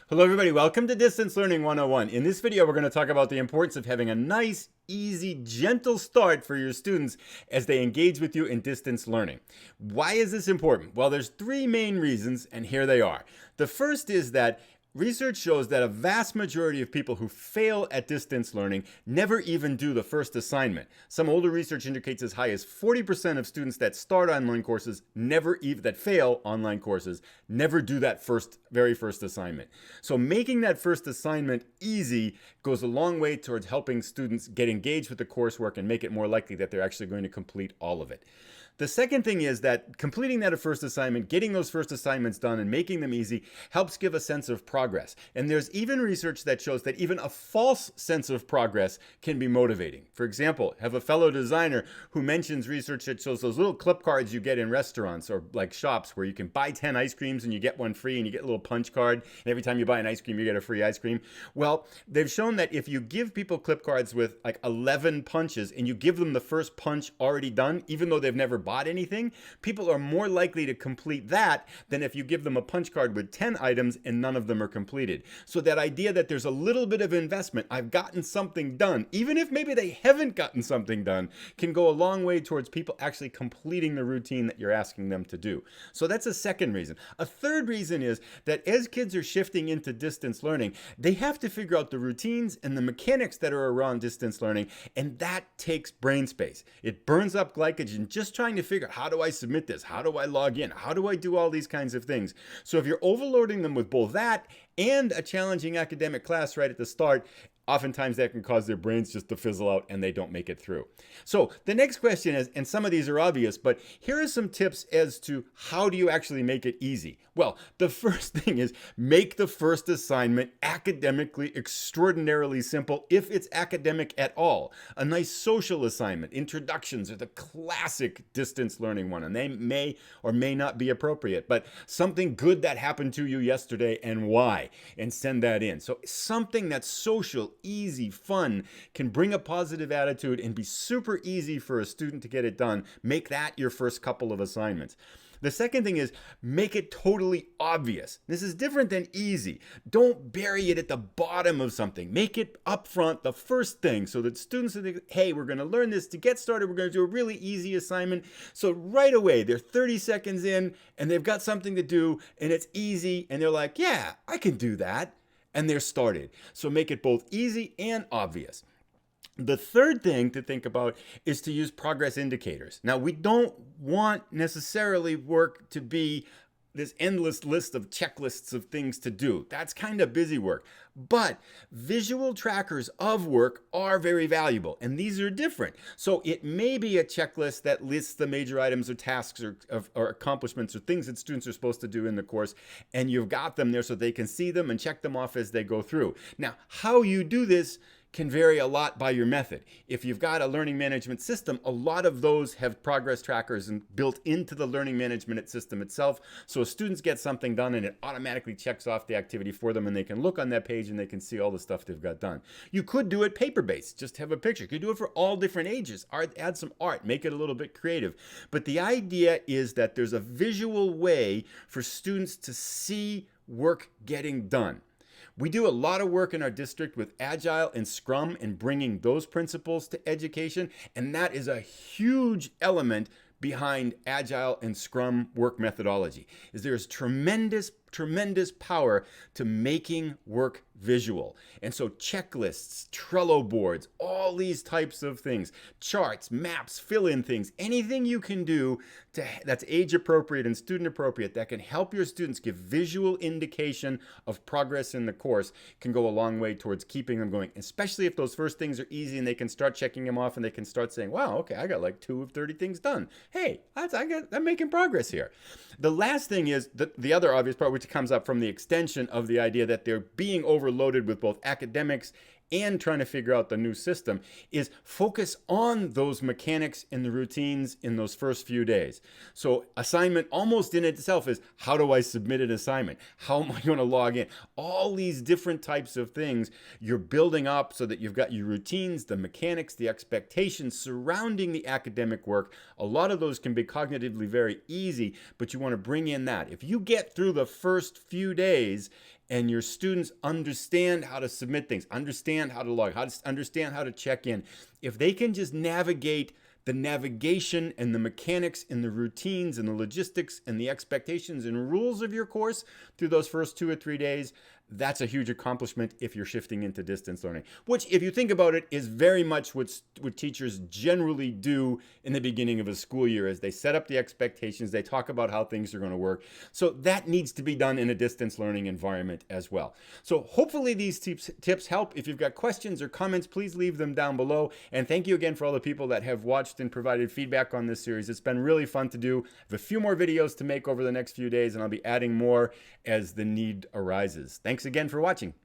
Hello everybody, welcome to Distance Learning 101. In this video, we're going to talk about the importance of having a nice, easy, gentle start for your students as they engage with you in distance learning. Why is this important? Well, there's three main reasons, and here they are. The first is that research shows that a vast majority of people who fail at distance learning never even do the first assignment. Some older research indicates as high as 40% of students that start online courses that fail online courses never do that very first assignment. So making that first assignment easy goes a long way towards helping students get engaged with the coursework and make it more likely that they're actually going to complete all of it. The second thing is that completing that first assignment, getting those first assignments done and making them easy helps give a sense of progress. And there's even research that shows that even a false sense of progress can be motivating. For example, have a fellow designer who mentions research that shows those little clip cards you get in restaurants or like shops where you can buy 10 ice creams and you get one free and you get a little punch card. And every time you buy an ice cream, you get a free ice cream. Well, they've shown that if you give people clip cards with like 11 punches and you give them the first punch already done, even though they've never bought anything, people are more likely to complete that than if you give them a punch card with 10 items and none of them are completed. So that idea that there's a little bit of investment, I've gotten something done, even if maybe they haven't gotten something done, can go a long way towards people actually completing the routine that you're asking them to do. So that's a second reason. A third reason is that as kids are shifting into distance learning, they have to figure out the routines and the mechanics that are around distance learning, and that takes brain space. It burns up glycogen just trying to figure out, how do I submit this? How do I log in? How do I do all these kinds of things? So if you're overloading them with both that and a challenging academic class right at the start, oftentimes that can cause their brains just to fizzle out and they don't make it through. So the next question is, and some of these are obvious, but here are some tips as to how do you actually make it easy? Well, the first thing is make the first assignment academically extraordinarily simple if it's academic at all. A nice social assignment, introductions are the classic distance learning one, and they may or may not be appropriate, but something good that happened to you yesterday and why, and send that in. So something that's social, easy, fun, can bring a positive attitude and be super easy for a student to get it done. Make that your first couple of assignments. The second thing is make it totally obvious. This is different than easy. Don't bury it at the bottom of something. Make it upfront the first thing so that students think, hey, we're going to learn this. To get started, we're going to do a really easy assignment. So right away, they're 30 seconds in and they've got something to do and it's easy and they're like, yeah, I can do that. And they're started. So make it both easy and obvious. The third thing to think about is to use progress indicators. Now, we don't want necessarily work to be this endless list of checklists of things to do. That's kind of busy work. But visual trackers of work are very valuable, and these are different. So it may be a checklist that lists the major items or tasks or accomplishments or things that students are supposed to do in the course, and you've got them there so they can see them and check them off as they go through. Now, how you do this can vary a lot by your method. If you've got a learning management system, a lot of those have progress trackers and built into the learning management system itself. So students get something done and it automatically checks off the activity for them and they can look on that page and they can see all the stuff they've got done. You could do it paper-based, just have a picture. You could do it for all different ages. Add some art, make it a little bit creative. But the idea is that there's a visual way for students to see work getting done. We do a lot of work in our district with Agile and Scrum and bringing those principles to education, and that is a huge element behind Agile and Scrum work methodology. There's tremendous power to making work visual. And so checklists, Trello boards, all these types of things, charts, maps, fill-in things, anything you can do that's age appropriate and student appropriate that can help your students give visual indication of progress in the course can go a long way towards keeping them going, especially if those first things are easy and they can start checking them off and they can start saying, wow, okay, I got like 2 of 30 things done. Hey, I'm making progress here. The last thing is the other obvious part, which comes up from the extension of the idea that they're being overloaded with both academics and trying to figure out the new system, is focus on those mechanics and the routines in those first few days. So assignment almost in itself is, how do I submit an assignment? How am I going to log in? All these different types of things you're building up so that you've got your routines, the mechanics, the expectations surrounding the academic work. A lot of those can be cognitively very easy, but you want to bring in that. If you get through the first few days and your students understand how to submit things, understand how to log, understand how to check in, if they can just navigate the navigation and the mechanics and the routines and the logistics and the expectations and rules of your course through those first 2 or 3 days, that's a huge accomplishment if you're shifting into distance learning, which, if you think about it, is very much what teachers generally do in the beginning of a school year as they set up the expectations, they talk about how things are going to work. So that needs to be done in a distance learning environment as well. So hopefully these tips help. If you've got questions or comments, please leave them down below. And thank you again for all the people that have watched and provided feedback on this series. It's been really fun to do. I have a few more videos to make over the next few days, and I'll be adding more as the need arises. Thanks again for watching.